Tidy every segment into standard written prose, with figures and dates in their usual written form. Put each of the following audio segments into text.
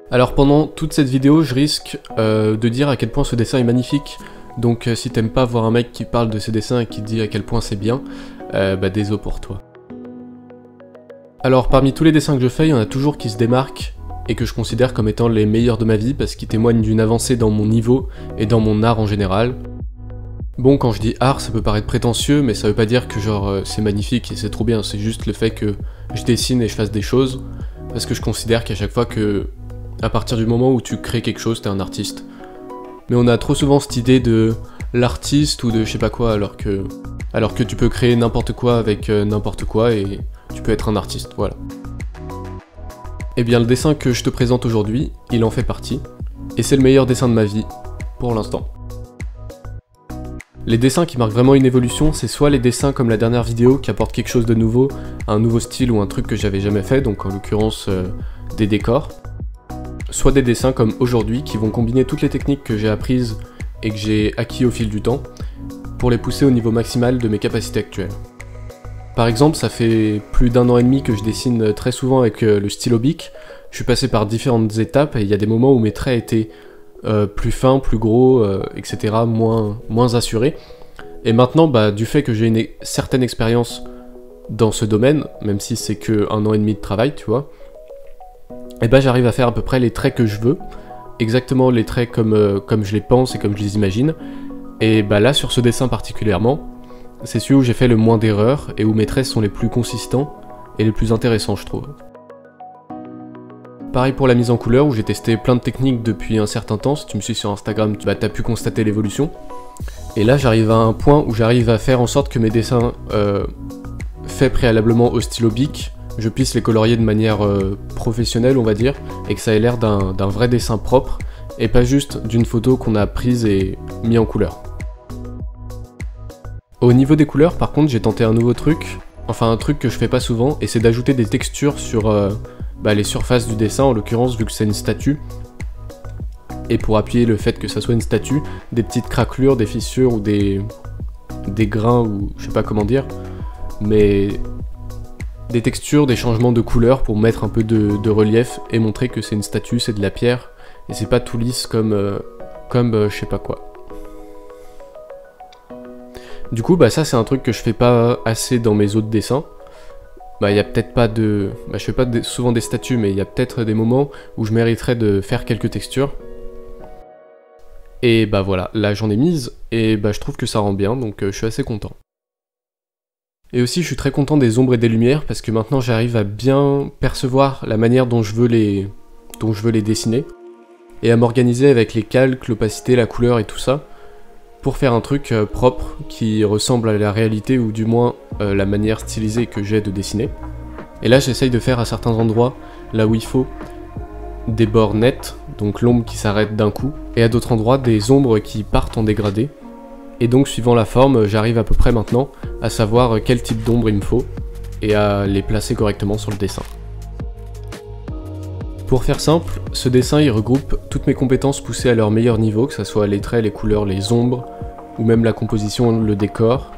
Alors pendant toute cette vidéo, je risque de dire à quel point ce dessin est magnifique. Donc si t'aimes pas voir un mec qui parle de ses dessins et qui dit à quel point c'est bien, désolé pour toi. Alors parmi tous les dessins que je fais, il y en a toujours qui se démarquent et que je considère comme étant les meilleurs de ma vie parce qu'ils témoignent d'une avancée dans mon niveau et dans mon art en général. Bon, quand je dis art, ça peut paraître prétentieux, mais ça veut pas dire que genre c'est magnifique et c'est trop bien, c'est juste le fait que je dessine et je fasse des choses, parce que je considère qu'à chaque fois que, à partir du moment où tu crées quelque chose, t'es un artiste. Mais on a trop souvent cette idée de l'artiste ou de je sais pas quoi, alors que tu peux créer n'importe quoi avec n'importe quoi et tu peux être un artiste, voilà. Et bien le dessin que je te présente aujourd'hui, il en fait partie, et c'est le meilleur dessin de ma vie, pour l'instant. Les dessins qui marquent vraiment une évolution, c'est soit les dessins comme la dernière vidéo qui apportent quelque chose de nouveau, un nouveau style ou un truc que j'avais jamais fait, donc en l'occurrence des décors, soit des dessins comme aujourd'hui qui vont combiner toutes les techniques que j'ai apprises et que j'ai acquis au fil du temps pour les pousser au niveau maximal de mes capacités actuelles. Par exemple, ça fait plus d'1 an et demi que je dessine très souvent avec le stylo bic. Je suis passé par différentes étapes et il y a des moments où mes traits étaient plus fins, plus gros, etc., moins assurés. Et maintenant, du fait que j'ai une certaine expérience dans ce domaine, même si c'est que 1 an et demi de travail, tu vois, et j'arrive à faire à peu près les traits que je veux, exactement les traits comme je les pense et comme je les imagine. Et là, sur ce dessin particulièrement, c'est celui où j'ai fait le moins d'erreurs et où mes traits sont les plus consistants et les plus intéressants, je trouve. Pareil pour la mise en couleur, où j'ai testé plein de techniques depuis un certain temps. Si tu me suis sur Instagram, t'as pu constater l'évolution. Et là, j'arrive à un point où j'arrive à faire en sorte que mes dessins faits préalablement au stylo bic, je puisse les colorier de manière professionnelle, on va dire, et que ça ait l'air d'un vrai dessin propre, et pas juste d'une photo qu'on a prise et mis en couleur. Au niveau des couleurs, par contre, j'ai tenté un nouveau truc, enfin un truc que je fais pas souvent, et c'est d'ajouter des textures sur les surfaces du dessin, en l'occurrence vu que c'est une statue. Et pour appuyer le fait que ça soit une statue, des petites craquelures, des fissures ou des grains, ou je sais pas comment dire, mais des textures, des changements de couleur pour mettre un peu de relief et montrer que c'est une statue, c'est de la pierre, et c'est pas tout lisse comme je sais pas quoi. Du coup, ça c'est un truc que je fais pas assez dans mes autres dessins. Y a peut-être pas de... je fais pas souvent des statues, mais il y a peut-être des moments où je mériterais de faire quelques textures. Et voilà, là j'en ai mise, et je trouve que ça rend bien, donc je suis assez content. Et aussi je suis très content des ombres et des lumières, parce que maintenant j'arrive à bien percevoir la manière dont je veux les dessiner, et à m'organiser avec les calques, l'opacité, la couleur et tout ça, pour faire un truc propre qui ressemble à la réalité, ou du moins la manière stylisée que j'ai de dessiner. Et là j'essaye de faire à certains endroits, là où il faut, des bords nets, donc l'ombre qui s'arrête d'un coup, et à d'autres endroits des ombres qui partent en dégradé. Et donc suivant la forme, j'arrive à peu près maintenant à savoir quel type d'ombre il me faut, et à les placer correctement sur le dessin. Pour faire simple, ce dessin il regroupe toutes mes compétences poussées à leur meilleur niveau, que ce soit les traits, les couleurs, les ombres, ou même la composition, le décor,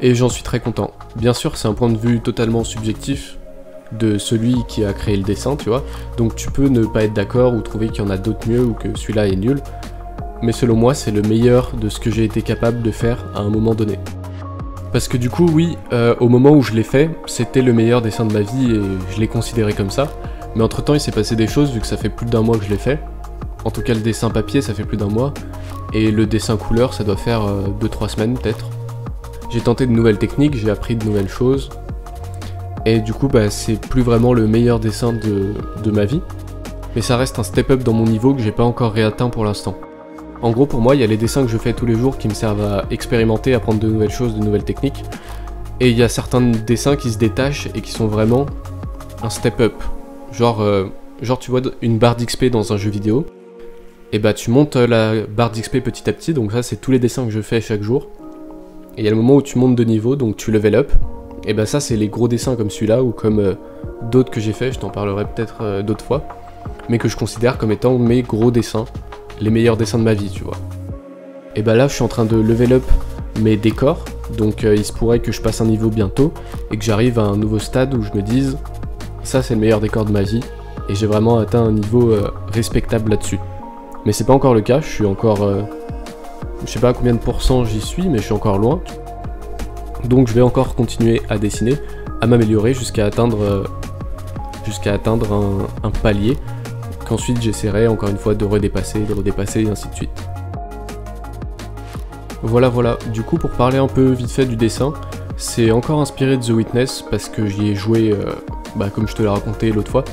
et j'en suis très content. Bien sûr, c'est un point de vue totalement subjectif de celui qui a créé le dessin, tu vois, donc tu peux ne pas être d'accord ou trouver qu'il y en a d'autres mieux ou que celui-là est nul, mais selon moi c'est le meilleur de ce que j'ai été capable de faire à un moment donné. Parce que du coup, oui, au moment où je l'ai fait, c'était le meilleur dessin de ma vie et je l'ai considéré comme ça. Mais entre temps il s'est passé des choses vu que ça fait plus d'1 mois que je l'ai fait. En tout cas le dessin papier ça fait plus d'1 mois. Et le dessin couleur ça doit faire 2-3 semaines peut-être. J'ai tenté de nouvelles techniques, j'ai appris de nouvelles choses. Et du coup c'est plus vraiment le meilleur dessin de ma vie. Mais ça reste un step-up dans mon niveau que j'ai pas encore réatteint pour l'instant. En gros pour moi il y a les dessins que je fais tous les jours qui me servent à expérimenter, à apprendre de nouvelles choses, de nouvelles techniques. Et il y a certains dessins qui se détachent et qui sont vraiment un step-up. Genre tu vois une barre d'XP dans un jeu vidéo, et tu montes la barre d'XP petit à petit, donc ça c'est tous les dessins que je fais chaque jour. Et il y a le moment où tu montes de niveau, donc tu level up, et ça c'est les gros dessins comme celui-là, ou comme d'autres que j'ai fait, je t'en parlerai peut-être d'autres fois, mais que je considère comme étant mes gros dessins, les meilleurs dessins de ma vie, tu vois. Et là je suis en train de level up mes décors, donc il se pourrait que je passe un niveau bientôt, et que j'arrive à un nouveau stade où je me dise ça c'est le meilleur décor de ma vie, et j'ai vraiment atteint un niveau respectable là-dessus. Mais c'est pas encore le cas, je suis encore... je sais pas à combien de pourcents j'y suis, mais je suis encore loin. Donc je vais encore continuer à dessiner, à m'améliorer jusqu'à atteindre un palier qu'ensuite j'essaierai encore une fois de redépasser, et ainsi de suite. Voilà, du coup pour parler un peu vite fait du dessin, c'est encore inspiré de The Witness parce que j'y ai joué, comme je te l'ai raconté l'autre fois.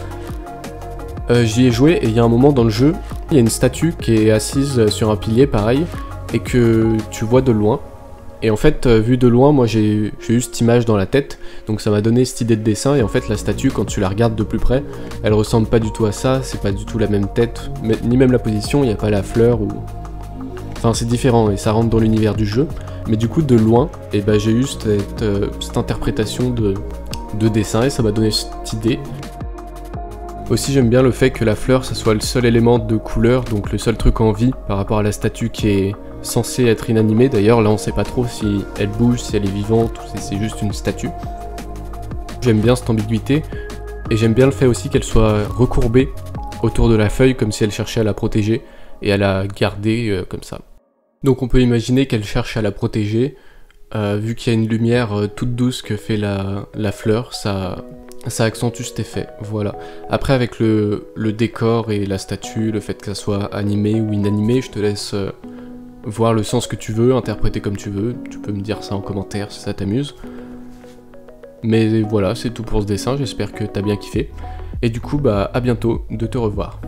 J'y ai joué et il y a un moment dans le jeu, il y a une statue qui est assise sur un pilier pareil et que tu vois de loin. Et en fait, vu de loin, moi j'ai eu cette image dans la tête, donc ça m'a donné cette idée de dessin, et en fait la statue, quand tu la regardes de plus près, elle ressemble pas du tout à ça, c'est pas du tout la même tête, ni même la position, il n'y a pas la fleur, ou... Enfin c'est différent, et ça rentre dans l'univers du jeu, mais du coup de loin, et j'ai eu cette interprétation de dessin, et ça m'a donné cette idée. Aussi j'aime bien le fait que la fleur, ça soit le seul élément de couleur, donc le seul truc en vie par rapport à la statue qui est censée être inanimée. D'ailleurs là on sait pas trop si elle bouge, si elle est vivante ou si c'est juste une statue. J'aime bien cette ambiguïté et j'aime bien le fait aussi qu'elle soit recourbée autour de la feuille comme si elle cherchait à la protéger et à la garder comme ça. Donc on peut imaginer qu'elle cherche à la protéger, vu qu'il y a une lumière toute douce que fait la fleur, ça accentue cet effet, voilà. Après avec le décor et la statue, le fait que ça soit animé ou inanimé, je te laisse voir le sens que tu veux, interpréter comme tu veux, tu peux me dire ça en commentaire si ça t'amuse. Mais voilà, c'est tout pour ce dessin, j'espère que t'as bien kiffé. Et du coup, à bientôt, de te revoir.